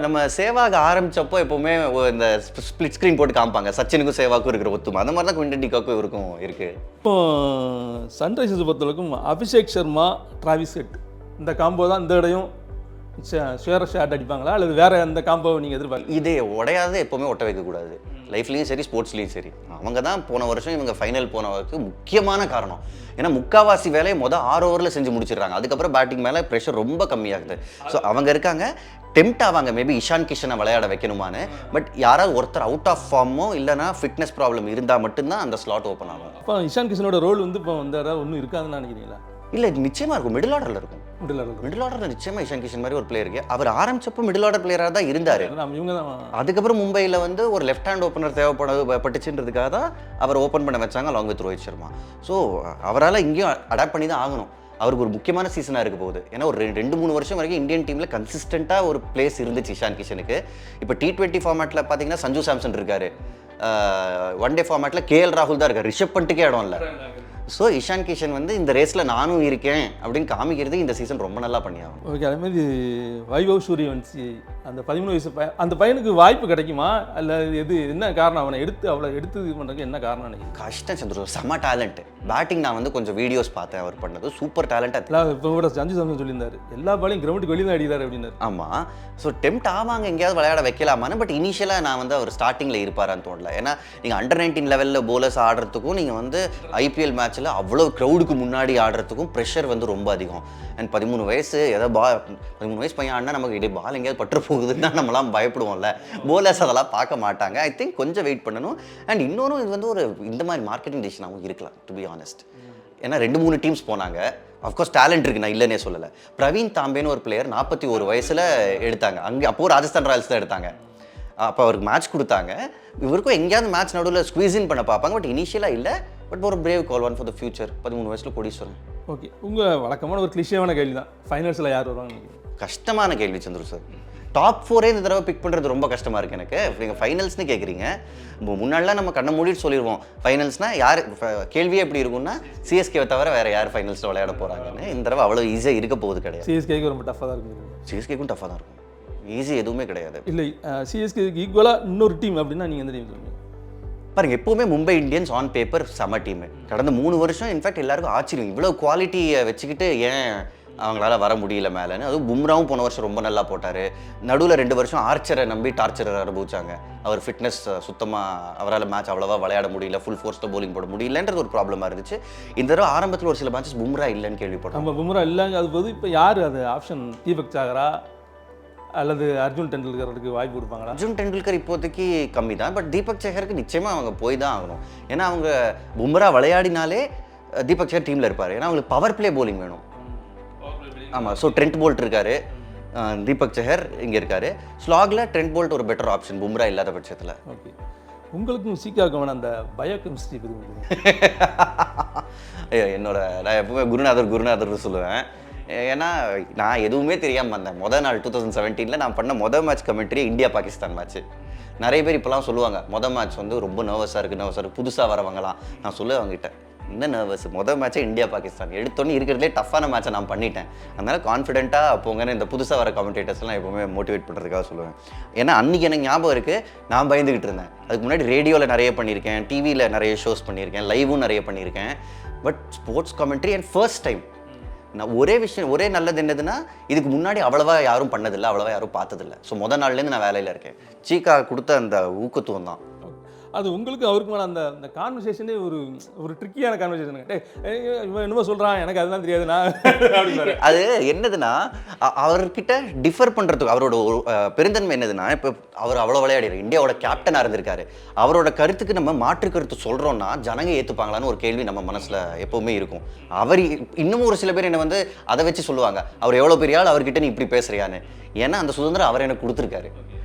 நம்ம சேவாக ஆரம்பித்தப்போ எப்போவுமே இந்த ஸ்பிளிட் ஸ்க்ரீன் போட்டு காமிப்பாங்க, சச்சினுக்கும் சேவாக்கும் இருக்கிற ஒத்துமை. அந்த மாதிரி தான் குவிண்டன் டிகாக்கும் இருக்கும் இருக்குது. இப்போ சன்ரைசர்ஸ் பொறுத்தவரைக்கும் அபிஷேக் சர்மா, டிராவிஸ் ஹெட் இந்த காம்போ தான் இந்த இடையும் ஷேட் அடிப்பாங்களா அல்லது வேற எந்த காம்போவை நீங்கள் எதிர்பார்க்க? இதே உடையாத எப்போவுமே ஒட்ட வைக்கக்கூடாது. லைஃப்லேயும் சரி ஸ்போர்ட்ஸ்லேயும் சரி. அவங்க தான் போன வருஷம் இவங்க ஃபைனல் போனவருக்கு முக்கியமான காரணம். ஏன்னா முக்காவாசி வேலையை 6 ஓவரில் செஞ்சு முடிச்சிடுறாங்க. அதுக்கப்புறம் பேட்டிங் மேலே ப்ரெஷர் ரொம்ப கம்மியாகுது. ஸோ அவங்க இருக்காங்க, டெம்ட் ஆவாங்க மேபி இஷான் கிஷனை விளையாட வைக்கணுமான்னு. பட் யாராவது ஒருத்தர் அவுட் ஆஃப் ஃபார்மோ இல்லைனா ஃபிட்னஸ் ப்ராப்ளம் இருந்தால் மட்டும்தான் அந்த ஸ்லாட் ஓப்பன் ஆகும். இப்போ இஷான் கிஷனோட ரோல் வந்து இப்போ வந்து ஒன்றும் இருக்காதுன்னு நினைக்கிறீங்களா? இல்லை, நிச்சயமாக இருக்கும். மிடில் ஆர்டரில் இருக்கும். மிடில் ஆர்டரில் நிச்சயமாக இஷான் கிஷன் மாதிரி ஒரு பிளேயருக்கு. அவர் ஆரம்பிச்சப்போ மிடில் ஆர்டர் பிளேயராக தான் இருந்தார். அதுக்கப்புறம் மும்பையில் வந்து ஒரு லெஃப்ட் ஹேண்ட் ஓப்பனர் தேவைப்பட்டுச்சுன்றதுக்காக தான் அவர் ஓப்பன் பண்ண வச்சாங்க along with Rohit Sharma. So அவரால் இங்கேயும் அடாப்ட் பண்ணி தான் ஆகணும். அவருக்கு ஒரு முக்கியமான சீசனாக இருக்க போகுது. ஏன்னா ஒரு 2-3 வருஷம் வரைக்கும் இந்தியன் டீமில் கன்சிஸ்டண்ட்டாக ஒரு பிளேஸ் இருந்துச்சு இஷான் கிஷனுக்கு. இப்போ T20 ஃபார்மேட்டில் பார்த்தீங்கன்னா சஞ்சு சாம்சன் இருக்கார். ஒன் டே ஃபார்மேட்டில் KL ராகுல் தான் இருக்கார். ரிஷப் பண்ட்டுக்கே இடம் இல்லை. ஸோ இஷான் கிஷன் வந்து இந்த ரேஸில் நானும் இருக்கேன் அப்படின்னு காமிக்கிறது இந்த சீசன் ரொம்ப நல்லா பண்ணியாகும். ஓகே, அதேமாதிரி வைபவ் சூரியவன்சி அந்த 13 வயசு அந்த பையனுக்கு வாய்ப்பு கிடைக்குமா? அல்ல எது என்ன காரணம் அவனை அவளை எடுத்து இது பண்ணுறதுக்கு என்ன காரணம் நினைக்கிறேன்? கஷ்டம் சந்திர, செம்ம டேலண்ட். பேட்டிங் நான் வந்து கொஞ்சம் வீடியோஸ் பார்த்தேன் அவர் பண்ணது, சூப்பர் டேலண்ட். இப்போ கூட சஞ்சு சாம்சன் சொல்லியிருந்தாரு எல்லா பாலையும் கிரவுண்டுக்கு வெளியே தான் அடிக்கிறார் அப்படின்னாரு. ஆமாம், ஸோ டெம்ட் ஆவாங்க எங்கேயாவது விளையாட வைக்கலாமான்னு. பட் இனிஷியலாக நான் வந்து அவர் ஸ்டார்டிங்கில் இருப்பாரான்னு தோணல. ஏன்னா நீங்கள் அண்டர் 19 லெவலில் போலர்ஸ் ஆடுறதுக்கும் நீங்கள் வந்து IPL மேட்ச்சில் அவ்வளோ க்ரௌடுக்கு முன்னாடி ஆடுறதுக்கும் ப்ரெஷர் வந்து ரொம்ப அதிகம். அண்ட் 13 வயசு ஏதோ 13 வயசு பையன் ஆடினா நமக்கு இதே பால் எங்கேயாவது பற்று போகுதுன்னா நம்மளாம் பயப்படுவோம்ல. போலர்ஸ் அதெல்லாம் பார்க்க மாட்டாங்க. ஐ திங்க் கொஞ்சம் வெயிட் பண்ணணும். அண்ட் இன்னொரு இது வந்து ஒரு இந்த மாதிரி மார்க்கெட்டிங் டிசிஷனாகவும் இருக்கலாம், டு பி ஆனஸ்ட். ஏன்னா 2-3 டீம்ஸ் போனாங்க. அஃப்கோர்ஸ் டேலண்ட் இருக்குது, நான் இல்லைன்னே சொல்லலை. பிரவீன் தாம்பேன்னு ஒரு பிளேயர் 41 வயசில் எடுத்தாங்க. அங்கே அப்போது ராஜஸ்தான் ராயல்ஸ் தான் எடுத்தாங்க. அப்போ அவருக்கு மேட்ச் கொடுத்தாங்க. இவருக்கும் எங்கேயாவது மேட்ச் நடுவில் ஸ்குவீஸ் பண்ண பார்ப்பாங்க. பட் இனிஷியலாக இல்லை. பட் ஒரு brave call one for the future. 13 வயசில் கோடீஸ்வரன். ஓகே, உங்கள் வழக்கமான ஒரு கிளிஷியமான கேள்வி தான், ஃபைனல்ஸில் யார் வருவாங்க? கஷ்டமான கேள்வி சந்துரு சார். டாப் 4 இந்த தடவை பிக் பண்ணுறது ரொம்ப கஷ்டமாக இருக்குது எனக்கு. நீங்கள் ஃபைனல்ஸ்னு கேட்குறீங்க. முன்னாடிலாம் நம்ம கண்ணை மூடிட்டு சொல்லிடுவோம் ஃபைனல்ஸ்னால் யார். கேள்வியே எப்படி இருக்கும்னா சிஎஸ்கேவை தவிர வேறு யார் ஃபைனல்ஸில் விளையாட போகிறாங்கன்னு. இந்த தடவை அவ்வளோ ஈஸியாக இருக்க போகுது கிடையாது. சிஎஸ்கேக்கு ரொம்ப டஃப்பாக தான் இருக்குது. சிஎஸ்கேக்கும் டஃப்பாக தான் இருக்கும். ஈஸி எதுவுமே கிடையாது. இல்லை, சிஎஸ்கேக்கு ஈக்குவலாக இன்னொரு டீம் அப்படின்னா நீங்கள் எந்த டீம் சொல்லுங்கள்? பாருங்கள், எப்போவுமே மும்பை இந்தியன்ஸ் ஆன் பேப்பர் செம டீமு. கடந்த 3 வருஷம் இன்ஃபேக்ட் எல்லாருக்கும் ஆச்சரியம், இவ்வளோ குவாலிட்டியை வச்சுக்கிட்டு ஏன் அவங்களால வர முடியல மேலேன்னு. அதுவும் பும்ராவும் போன வருஷம் ரொம்ப நல்லா போட்டார். நடுவில் 2 வருஷம் ஆர்ச்சரை நம்பி டார்ச்சரை அனுபவிச்சாங்க. அவர் ஃபிட்னஸ் சுத்தமாக அவரால் மேட்ச் அவ்வளோவா விளையாட முடியல, ஃபுல் ஃபோர்ஸில் bowling போட முடியலன்றது ஒரு ப்ராப்ளமாக இருந்துச்சு. இந்த தடவை ஆரம்பத்தில் ஒரு சில மேட்சஸ் பும்ரா இல்லைன்னு கேள்விப்பட்டோம். நம்ம பும்ரா இல்லைங்க. அது போது இப்போ யார் அது ஆப்ஷன்? தீபக் சாகரா அல்லது அர்ஜுன் டெண்டுல்கருக்கு வாய்ப்பு கொடுப்பாங்களா? அர்ஜுன் டெண்டுல்கர் இப்போதைக்கு கம்மி தான். பட் தீபக் சேகருக்கு நிச்சயமாக அவங்க போய் தான் ஆகணும். ஏன்னா அவங்க பும்ரா விளையாடினாலே தீபக் சேகர் டீமில் இருப்பார். ஏன்னா அவங்களுக்கு பவர் பிளே bowling வேணும். ஆமாம். ஸோ ட்ரெண்ட் போல்ட் இருக்காரு, தீபக் சேகர் இங்கே இருக்காரு. ஸ்லாகில் ட்ரெண்ட் போல்ட் ஒரு பெட்டர் ஆப்ஷன் பும்ரா இல்லாத பட்சத்தில். ஓகே, உங்களுக்கும் சீக்காக வேணும் அந்த பயோகெமிஸ்ட்ரி பற்றி. என்னோட நான் எப்பவுமே குருநாதர் சொல்லுவேன். ஏன்னா நான் எதுவுமே தெரியாமல் வந்தேன். நாள் 2017 நான் பண்ண match commentary India Pakistan match. நிறைய பேர் இப்போலாம் சொல்லுவாங்க மேட்ச் வந்து ரொம்ப நர்வஸாக இருக்குது, புதுசாக வரவங்களாம். நான் சொல்லுவேன் அவங்ககிட்ட, என்ன நர்வஸ், மேட்ச்சே இந்தியா பாகிஸ்தான் எடுத்தோன்னே இருக்கிறதுலே டஃப்பான மேட்சை நான் பண்ணிட்டேன். அதனால் கான்ஃபிடென்ட்டாக போங்கன்னு இந்த புதுசாக வர கமெண்டேட்டர்ஸ்லாம் எப்போவுமே மோட்டிவேட் பண்ணுறதுக்காக சொல்லுவேன். ஏன்னா அன்றைக்கி எனக்கு ஞாபகம் இருக்குது, நான் பயந்துக்கிட்டு இருந்தேன். அதுக்கு முன்னாடி ரேடியோவில் நிறைய பண்ணியிருக்கேன், டிவியில் நிறைய ஷோஸ் பண்ணியிருக்கேன், லைவும் நிறைய பண்ணியிருக்கேன். But sports commentary and first time. நான் ஒரே நல்லது என்னதுன்னா, இதுக்கு முன்னாடி அவ்வளோவா யாரும் பண்ணதில்லை, அவ்வளோவா யாரும் பார்த்ததில்லை. ஸோ நாள்லேருந்து நான் வேலையில் இருக்கேன். சீக்கா கொடுத்த அந்த ஊக்கத்துவம் தான். அது உங்களுக்கு அவருக்கு அந்த அந்த கான்வர்சேஷனே ஒரு ட்ரிக்கியான கான்வர்சேஷன். இவன் என்னமோ சொல்கிறான், எனக்கு அதெல்லாம் தெரியாது நான் அப்படின்னாரு. அது என்னதுன்னா, அவர்கிட்ட டிஃபர் பண்ணுறதுக்கு அவரோட ஒரு பெருந்தன்மை என்னதுன்னா, இப்போ அவர் அவ்வளோ விளையாடுறாரு, இந்தியாவோட கேப்டனாக இருந்திருக்காரு. அவரோட கருத்துக்கு நம்ம மாற்று கருத்து சொல்கிறோன்னா ஜனங்க ஏற்றுப்பாங்களான்னு ஒரு கேள்வி நம்ம மனசில் எப்போவுமே இருக்கும். அவர் இன்னமும் ஒரு சில பேர் என்ன வந்து அதை வச்சு சொல்லுவாங்க, அவர் எவ்வளோ பெரிய ஆள், அவர்கிட்ட நீ இப்படி பேசுறியான்னு. ஏன்னா அந்த சுதந்திரம் அவர் எனக்கு கொடுத்துருக்காரு.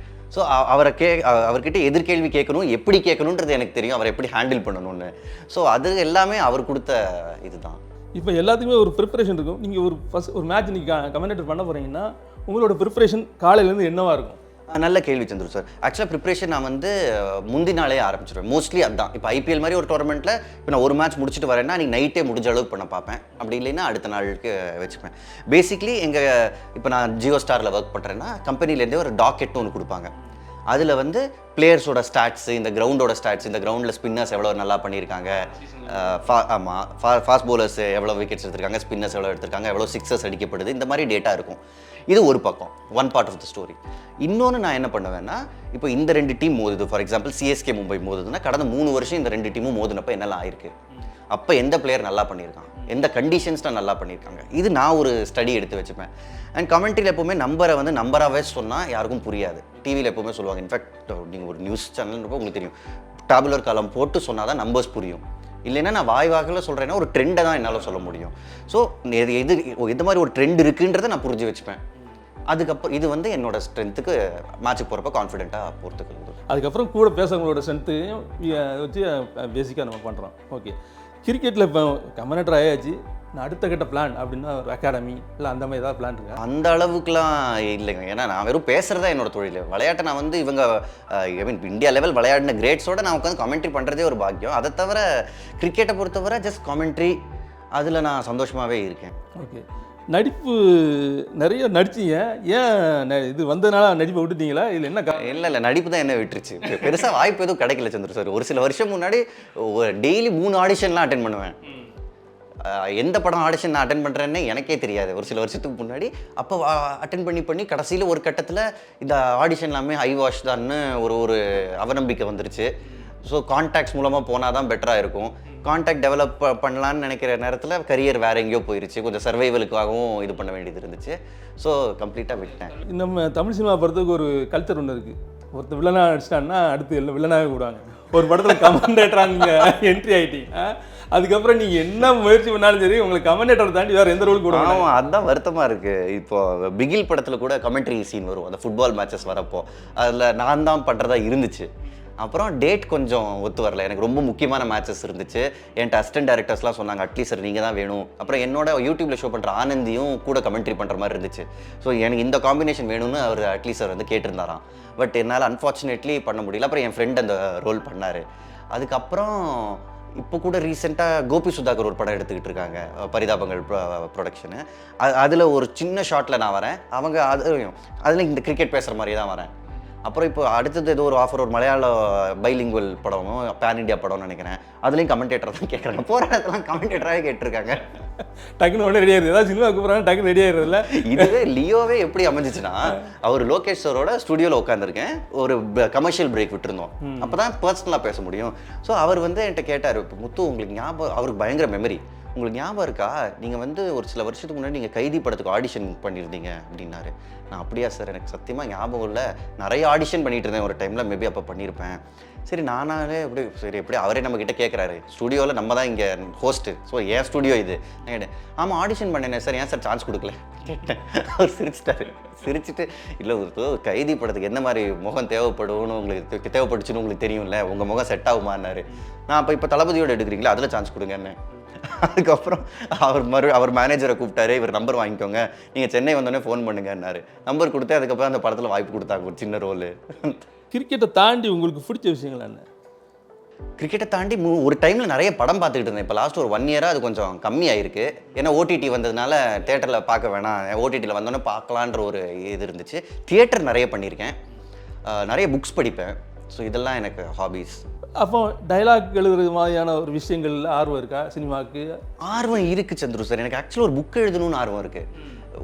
ஸோ அவர்கிட்ட எதிர்கேள்வி கேட்கணும், எப்படி கேட்கணுன்றது எனக்கு தெரியும், அவர் எப்படி ஹேண்டில் பண்ணணும்னு. ஸோ அது எல்லாமே அவர் கொடுத்த இதுதான். இப்போ எல்லாத்துக்குமே ஒரு ப்ரிப்பரேஷன் இருக்கும். நீங்கள் ஒரு மேட்ச் நீங்கள் கமெண்டேட் பண்ண போகிறீங்கன்னா உங்களோட ப்ரிப்பரேஷன் காலையிலேருந்து என்னவாக இருக்கும்? நல்ல கேள்வி சந்துரு சார். ஆக்சுவலாக ப்ரிப்ரேஷன் நான் வந்து முந்தி நாளே ஆரம்பிச்சிடுவேன். மோஸ்ட்லி அதுதான். இப்போ ஐபிஎல் மாதிரி ஒரு டோர்னமெண்ட்டில் இப்போ நான் ஒரு மேட்ச் முடிச்சுட்டு வரேன்னா நீங்கள் நைட்டே முடிஞ்ச அளவுக்கு பண்ண பார்ப்பேன். அப்படி இல்லைன்னா அடுத்த நாளுக்கு வச்சுப்பேன். பேசிக்லி இப்போ நான் ஜியோ ஸ்டாரில் ஒர்க் பண்ணுறேன்னா கம்பெனிலேருந்தே ஒரு டாக்கெட்னு ஒன்று கொடுப்பாங்க. அதில் வந்து பிளேயர்ஸோட ஸ்டாட்ஸு, இந்த கிரவுண்டோட ஸ்டாட்ஸ், இந்த கிரவுண்டில் ஸ்பின்னர்ஸ் எவ்வளோ நல்லா பண்ணியிருக்காங்க, ஆமாம் ஃபாஸ்ட் பவுலர்ஸ் எவ்வளோ விக்கெட்ஸ் எடுத்திருக்காங்க, ஸ்பின்னர்ஸ் எவ்வளோ எடுத்திருக்காங்க, எவ்வளோ சிக்ஸஸ் அடிக்கப்படுது, இந்த மாதிரி டேட்டா இருக்கும். இது ஒரு பக்கம், one part of the story. இன்னொன்று நான் என்ன பண்ணுவேன்னா, இப்போ இந்த 2 டீம் மோதுது, ஃபார் எக்ஸாம்பிள் சிஎஸ்கே மும்பை மோதுதுன்னா கடந்த 3 வருஷம் இந்த 2 டீமும் மோதுனப்போ என்னெல்லாம் ஆயிருக்கு, அப்போ எந்த பிளேயர் நல்லா பண்ணியிருக்கான், எந்த கண்டிஷன்ஸில் நல்லா பண்ணியிருக்காங்க, இது நான் ஒரு ஸ்டடி எடுத்து வச்சுப்பேன். அண்ட் கமெண்ட்ரியில் எப்போவுமே நம்பரை வந்து நம்பராகவே சொன்னால் யாருக்கும் புரியாது. டிவியில் எப்போவுமே சொல்லுவாங்க, இன்ஃபேக்ட் நீங்கள் ஒரு நியூஸ் சேனல்ன்றப்போ உங்களுக்கு தெரியும், டேபுலர் காலம் போட்டு சொன்னால் தான் நம்பர்ஸ் புரியும். இல்லைன்னா நான் வாக்கில் சொல்கிறேன்னா ஒரு ட்ரெண்டை தான் என்னால் சொல்ல முடியும். ஸோ எது மாதிரி ஒரு ட்ரெண்ட் இருக்குன்றதை நான் புரிஞ்சு வச்சுப்பேன். அதுக்கப்புறம் இது வந்து என்னோட ஸ்ட்ரென்த்துக்கு மேட்சுக்கு போகிறப்ப கான்ஃபிடென்ட்டாக போகிறதுக்கு. அதுக்கப்புறம் கூட பேசுகிறவங்களோட ஸ்ட்ரென்த்தையும் வச்சு பேசிக்காக நம்ம பண்ணுறோம். ஓகே, கிரிக்கெட்டில் இப்போ கமெண்டேட்டர் ஆயாச்சு, நான் அடுத்த கட்ட பிளான் அப்படின்னா ஒரு அகாடமி இல்லை அந்த மாதிரி ஏதாவது பிளான் இருக்கா? அந்த அளவுக்குலாம் இல்லைங்க. ஏன்னா நான் வெறும் பேசுகிறதா என்னோட தொழில். விளையாட்டை நான் வந்து இவங்க இந்தியா லெவல் விளையாடின கிரேட்ஸோடு நான் உட்காந்து கமெண்ட்ரி பண்ணுறதே ஒரு பாக்கியம். அதை தவிர கிரிக்கெட்டை பொறுத்தவரை ஜஸ்ட் கமெண்ட்ரி, அதில் நான் சந்தோஷமாகவே இருக்கேன். ஓகே, நடிப்பு நிறைய நடிச்சிங்க, ஏன் இது வந்ததுனால நடிப்பை விட்டுட்டீங்களா இல்லை என்ன? இல்லை நடிப்பு தான் என்ன விட்டுருச்சு. பெருசாக வாய்ப்பு எதுவும் கிடைக்கல சந்திர சார். ஒரு சில வருஷம் முன்னாடி டெய்லி 3 ஆடிஷன்லாம் அட்டென்ட் பண்ணுவேன். எந்த படம் ஆடிஷன் நான் அட்டென்ட் பண்ணுறேன்னு எனக்கே தெரியாது ஒரு சில வருஷத்துக்கு முன்னாடி. அப்போ அட்டென்ட் பண்ணி கடைசியில் ஒரு கட்டத்தில் இந்த ஆடிஷன் எல்லாமே ஹை வாஷ் தான்னு ஒரு அவநம்பிக்கை வந்துருச்சு. ஸோ கான்டாக்ட்ஸ் மூலமாக போனால் தான் பெட்டராக இருக்கும். கான்டாக்ட் டெவலப் பண்ணலான்னு நினைக்கிற நேரத்தில் கரியர் வேறு எங்கேயோ போயிடுச்சு. கொஞ்சம் சர்வைவலுக்காகவும் இது பண்ண வேண்டியது இருந்துச்சு. ஸோ கம்ப்ளீட்டாக விட்டேன். நம்ம தமிழ் சினிமா பொறுத்தவரைக்கும் ஒரு கல்ச்சர் ஒன்று இருக்குது. ஒருத்தர் வில்லனாக நடிச்சிட்டான்னா அடுத்து எல்லாம் வில்லனாகவே கூடாங்க. ஒரு படத்தில் கமெண்டேட்டராக நீங்கள் என்ட்ரி ஆகிட்டீங்க, அதுக்கப்புறம் நீங்கள் என்ன முயற்சி பண்ணாலும் சரி உங்களுக்கு கமெண்டேட்டர் தாண்டி வேறு எந்த ரோல் கூட. ஆமாம், அதுதான் வருத்தமாக இருக்குது. இப்போது பிகில் படத்தில் கூட கமெண்ட்ரி சீன் வரும், அந்த ஃபுட்பால் மேட்சஸ் வரப்போ அதில் நான் தான் பண்ணுறதா இருந்துச்சு. அப்புறம் டேட் கொஞ்சம் ஒத்து வரல. எனக்கு ரொம்ப முக்கியமான மேட்சஸ் இருந்துச்சு. என்கிட்ட அசிஸ்டன்ட் டேரக்டர்ஸ்லாம் சொன்னாங்க, அட்லீஸ்ட் சார் நீங்கள் தான் வேணும். அப்புறம் என்னோட யூடியூப்ல ஷோ பண்ணுற ஆனந்தியும் கூட கமெண்ட்ரி பண்ணுற மாதிரி இருந்துச்சு. ஸோ எனக்கு இந்த காம்பினேஷன் வேணும்னு அவர் அட்லீஸ்ட் சார் வந்து கேட்டிருந்தாராம். பட் என்னால் அன்ஃபார்ச்சுனேட்லி பண்ண முடியல. அப்புறம் என் ஃப்ரெண்ட் அந்த ரோல் பண்ணார். அதுக்கப்புறம் இப்போ கூட ரீசெண்டாக கோபி சுதாகர் ஒரு படம் எடுத்துக்கிட்டு இருக்காங்க, பரிதாபங்கள் ப்ரொடக்ஷனு. அதில் ஒரு சின்ன ஷாட்டில் நான் வரேன். அவங்க அதில் இந்த கிரிக்கெட் பேசுகிற மாதிரி தான் வரேன். அப்புறம் இப்போ அடுத்தது ஏதோ ஒரு ஆஃபர், ஒரு மலையாள பைலிங்குவல் படமும் பேன் இண்டியா படம்னு நினைக்கிறேன். அதுலேயும் கமெண்டேட்டர் தான் கேட்குறாங்க. போகிற இடத்துலாம் கமெண்டேட்டராகவே கேட்டிருக்காங்க. டக்குன்னு உடனே ரெடி ஆயிடுது. ஏதாவது சினிமா கூப்பிட்றாங்க டக்குன்னு ரெடி ஆயிடுறதுல. இதுவே லியோவே எப்படி அமைஞ்சிச்சுன்னா, அவர் லோகேஷ் சரோட ஸ்டுடியோவில் உட்காந்துருக்கேன், ஒரு கமர்ஷியல் பிரேக் விட்டுருந்தோம். அப்போ தான் பர்சனலாக பேச முடியும். ஸோ அவர் வந்து என்கிட்ட கேட்டார், இப்போ முத்து உங்களுக்கு ஞாபகம், அவருக்கு பயங்கர மெமரி, உங்களுக்கு ஞாபகம் இருக்கா நீங்கள் வந்து ஒரு சில வருஷத்துக்கு முன்னாடி நீங்கள் கைதி படத்துக்கு ஆடிஷன் பண்ணியிருந்தீங்க அப்படின்னாரு. நான் அப்படியா சார், எனக்கு சத்தியமாக ஞாபகம் இல்லை, நிறைய ஆடிஷன் பண்ணிட்டு இருந்தேன் ஒரு டைமில், மேபி அப்போ பண்ணியிருப்பேன். சரி நானாலே எப்படி சரி எப்படி அவரே நம்மக்கிட்ட கேட்குறாரு, ஸ்டுடியோவில் நம்ம தான் இங்கே ஹோஸ்ட்டு, ஸோ ஏன் ஸ்டுடியோ இது. நான் கேட்டேன், ஆமாம் ஆடிஷன் பண்ணேன் சார், ஏன் சார் சான்ஸ் கொடுக்கல கேட்டேன். அவர் சிரிச்சிட்டாரு. சிரிச்சுட்டு, இல்லை ஒரு கைதி படத்துக்கு எந்த மாதிரி முகம் தேவைப்படும்னு உங்களுக்கு தேவைப்பட்டுச்சுன்னு உங்களுக்கு தெரியும்ல, உங்கள் முகம் செட் ஆகுமான்னாரு. நான் அப்போ இப்போ தளபதியோடு எடுக்கிறீங்களா, அதில் சான்ஸ் கொடுங்கன்னு. அதுக்கப்புறம் அவர் மேனேஜரை கூப்பிட்டாரு, இவர் நம்பர் வாங்கிக்கோங்க, நீங்கள் சென்னை வந்தோடனே ஃபோன் பண்ணுங்கன்னாரு. நம்பர் கொடுத்து அதுக்கப்புறம் அந்த படத்தில் வாய்ப்பு கொடுத்தாங்க, ஒரு சின்ன ரோலு. கிரிக்கெட்டை தாண்டி உங்களுக்கு பிடிச்ச விஷயங்கள் என்ன? கிரிக்கெட்டை தாண்டி ஒரு டைமில் நிறைய படம் பார்த்துக்கிட்டு இருந்தேன். இப்போ லாஸ்ட் ஒரு 1 இயராக அது கொஞ்சம் கம்மியாயிருக்கு. ஏன்னா ஓடிடி வந்ததுனால தேட்டரில் பார்க்க வேணாம், ஓடிடியில் வந்தோடனே பார்க்கலான்ற ஒரு இது இருந்துச்சு. தியேட்டர் நிறைய பண்ணியிருக்கேன், நிறைய புக்ஸ் படிப்பேன். ஸோ இதெல்லாம் எனக்கு ஹாபீஸ். அப்போ டைலாக் எழுதுறது மாதிரியான ஒரு விஷயங்கள் ஆர்வம் இருக்கா சினிமாவுக்கு? ஆர்வம் இருக்குது சந்துரு சார். எனக்கு ஆக்சுவலாக ஒரு புக் எழுதணும்னு ஆர்வம் இருக்குது.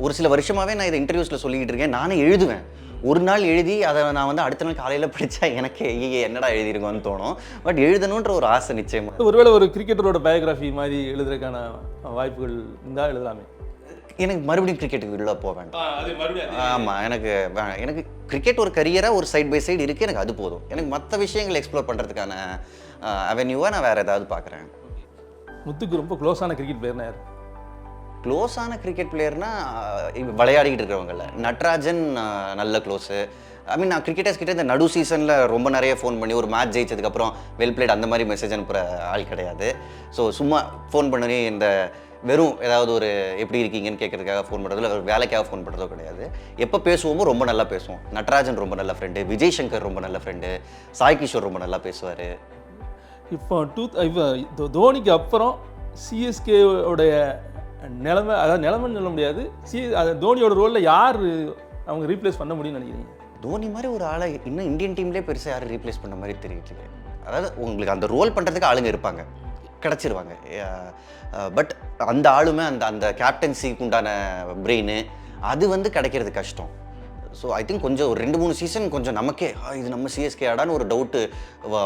ஒரு சில வருஷமாகவே நான் இதை இன்டர்வியூஸில் சொல்லிக்கிட்டு இருக்கேன். நானே எழுதுவேன். ஒரு நாள் எழுதி அதை நான் வந்து அடுத்த நாள் காலையில் படித்தா எனக்கு என்னடா எழுதியிருக்கோன்னு தோணும். பட் எழுதணுன்ற ஒரு ஆசை நிச்சயமாக. ஒருவேளை ஒரு கிரிக்கெட்டரோட பயோகிராஃபி மாதிரி எழுதுறதுக்கான வாய்ப்புகள் இருந்தால் எழுதலாமே. எனக்கு மறுபடியும் கிரிக்கெட்டுக்கு உள்ள போக வேண்டாம். ஆமாம், எனக்கு கிரிக்கெட் ஒரு கரியராக ஒரு சைட் பை சைடு இருக்குது, எனக்கு அது போதும். எனக்கு மற்ற விஷயங்கள் எக்ஸ்ப்ளோர் பண்ணுறதுக்கான அவென்யூவாக நான் வேறு ஏதாவது பார்க்குறேன். முத்துக்கு ரொம்ப க்ளோஸான கிரிக்கெட் பிளேயர்னா யார்? க்ளோஸான கிரிக்கெட் பிளேயர்னா விளையாடிக்கிட்டு இருக்கிறவங்கள நட்ராஜன் நல்ல க்ளோஸு. ஐ மீன் நான் கிரிக்கெட்டர்ஸ் கிட்டே இந்த நடு சீசனில் ரொம்ப நிறைய ஃபோன் பண்ணி ஒரு மேட்ச் ஜெயிச்சதுக்கப்புறம் வெல் பிளேட் அந்த மாதிரி மெசேஜ் அனுப்புகிற ஆள் கிடையாது. ஸோ சும்மா ஃபோன் பண்ணி இந்த வெறும் ஏதாவது ஒரு எப்படி இருக்கீங்கன்னு கேட்கறதுக்காக ஃபோன் பண்ணுறதுல வேலைக்காக ஃபோன் பண்ணுறதோ கிடையாது. எப்போ பேசுவோமோ ரொம்ப நல்லா பேசுவோம். நட்ராஜன் ரொம்ப நல்ல ஃப்ரெண்டு, விஜய் சங்கர் ரொம்ப நல்ல ஃப்ரெண்டு, சாய் கிஷோர் ரொம்ப நல்லா பேசுவார். இப்போ தோனிக்கு அப்புறம் சிஎஸ்கேவுடைய நிலைமை, அதாவது நிலைமைன்னு சொல்ல முடியாது, தோனியோட ரோலில் யார் அவங்க ரீப்ளேஸ் பண்ண முடியும்னு நினைக்கிறீங்க? தோனி மாதிரி ஒரு ஆளை இன்னும் இந்தியன் டீம்லேயே பெருசாக யாரும் ரீப்ளேஸ் பண்ண மாதிரி தெரியுது. அதாவது உங்களுக்கு அந்த ரோல் பண்ணுறதுக்கு ஆளுங்க இருப்பாங்க, கிடச்சிருவாங்க. பட் அந்த ஆளுமே அந்த கேப்டன்சிக்கு உண்டான பிரெயின் அது வந்து கிடைக்கிறது கஷ்டம். ஸோ ஐ திங்க் கொஞ்சம் ஒரு 2-3 சீசன் கொஞ்சம் நமக்கே இது நம்ம சிஎஸ்கே ஆடான்னு ஒரு டவுட்டு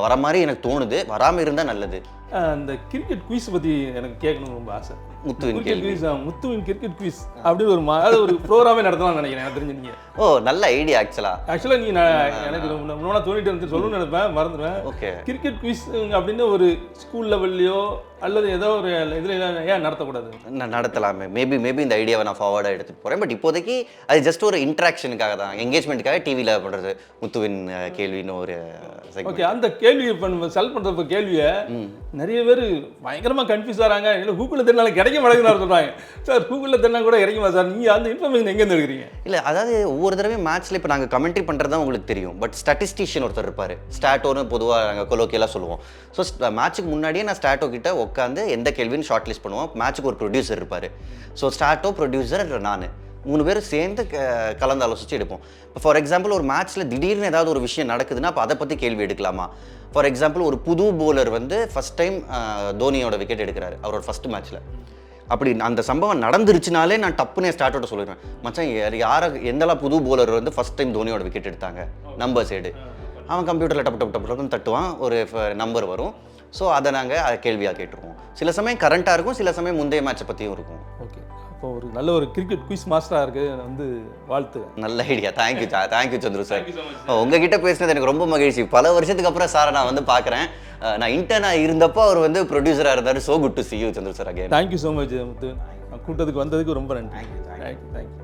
வர மாதிரி எனக்கு தோணுது. வராமல் இருந்தால் நல்லது. அந்த கிரிக்கெட் குவிஸ் பற்றி எனக்கு கேட்கணும்னு ரொம்ப ஆசை. முத்துவின் குவிஸ், முத்துவின் கிரிக்கெட் குவிஸ் அப்படின்னு ஒரு ப்ரோக்ராமே நடத்தலாம்னு நினைக்கிறேன். எனக்கு தெரிஞ்சுங்க. ஓ நல்ல ஐடியா. ஆக்சுவலாக நீ எனக்கு முன்னாடி தோணிட்டு வந்து சொல்லணும்னு நினைப்பேன், மறந்துடுவேன். ஓகே, கிரிக்கெட் குவிஸ் அப்படின்னு ஒரு ஸ்கூல் லெவல்லையோ அல்லது ஏதோ ஒரு இதில் ஏன் நடத்தக்கூடாது? நான் நடத்தலாமே. மேபி இந்த ஐடியாவை நான் ஃபார்வர்டாக எடுத்துகிட்டு போகிறேன். பட் இப்போதைக்கு அது ஜஸ்ட் ஒரு இன்ட்ராக்ஷனுக்காக தான், என்கேஜ்மெண்ட்டுக்காக டிவியில் பண்ணுறது. முத்துவின் கேள்வின்னு ஒரு ஓகே. அந்த கேள்வி செல் பண்ணுறப்ப கேள்வியை நிறைய பேர் பயங்கரமாக கன்ஃபியூஸ் ஆகிறாங்க. இல்லை கூகுளில் தெரினாலும் கிடைக்க மாட்டேங்குன்னு சொல்கிறாங்க. சார் கூகுளில் தெரினா கூட கிடைக்குமா சார்? நீங்கள் அந்த இன்ஃபர்மேஷன் எங்கேருந்து எடுக்கிறீங்க? இல்லை, அதாவது ஒவ்வொரு தடவையும் மேட்ச்சில் இப்போ நாங்கள் கமெண்ட்ரி பண்ணுறது தான் உங்களுக்கு தெரியும். பட் ஸ்டாட்டிஸ்டிஷியன் ஒருத்தர் இருப்பார், ஸ்டாட்டோன்னு பொதுவாக நாங்கள் கொலோக்கியெல்லாம் சொல்லுவோம். ஸோ மேட்ச்சுக்கு முன்னாடியே நான் ஸ்டாட்டோ கிட்ட உட்காந்து எந்த கேள்வின்னு ஷார்ட் லிஸ்ட் பண்ணுவோம். மேட்ச்சுக்கு ஒரு ப்ரொடியூசர் இருப்பார். ஸோ ஸ்டாட்டோ, ப்ரொடியூசர், நான் 3 பேரும் சேர்ந்து கலந்து ஆலோசிச்சு எடுப்போம். இப்போ ஃபார் எக்ஸாம்பிள் ஒரு மேட்ச்சில் திடீர்னு ஏதாவது ஒரு விஷயம் நடக்குதுன்னா அப்போ அதை பற்றி கேள்வி எடுக்கலாமா? ஃபார் எக்ஸாம்பிள் ஒரு புது போலர் வந்து ஃபஸ்ட் டைம் தோனியோட விக்கெட் எடுக்கிறாரு அவரோட ஃபஸ்ட் மேட்ச்சில். அப்படி அந்த சம்பவம் நடந்துருச்சுனாலே நான் டப்புனே ஸ்டார்ட்டோட சொல்லிடுவேன், மச்சான் யாரை எந்தெல்லாம் புது போலர் வந்து ஃபஸ்ட் டைம் தோனியோட விக்கெட் எடுத்தாங்க நம்பர் சைடு. அவன் கம்ப்யூட்டரில் டப்புன்னு தட்டுவான், ஒரு நம்பர் வரும். ஸோ அதை நாங்கள் கேள்வியாக கேட்டுருவோம். சில சமயம் கரண்ட்டாக இருக்கும், சில சமயம் முந்தைய மேட்சை பற்றியும் இருக்கும். ஓகே, அப்போ ஒரு நல்ல ஒரு கிரிக்கெட் குயிஸ் மாஸ்டராக இருக்குது வந்து வாழ்த்து. நல்ல ஐடியா. Thank you Chandru sir. உங்ககிட்ட பேசினது எனக்கு ரொம்ப மகிழ்ச்சி. பல வருஷத்துக்கு அப்புறம் சாரை நான் வந்து பார்க்குறேன். நான் இன்டர்னாக இருந்தப்போ அவர் வந்து ப்ரொடியூசராக இருந்தார். So good to see you Chandru sir again. Thank you so much Muthu. கூட்டத்துக்கு வந்ததுக்கு ரொம்ப நன்றி. தேங்க்யூ.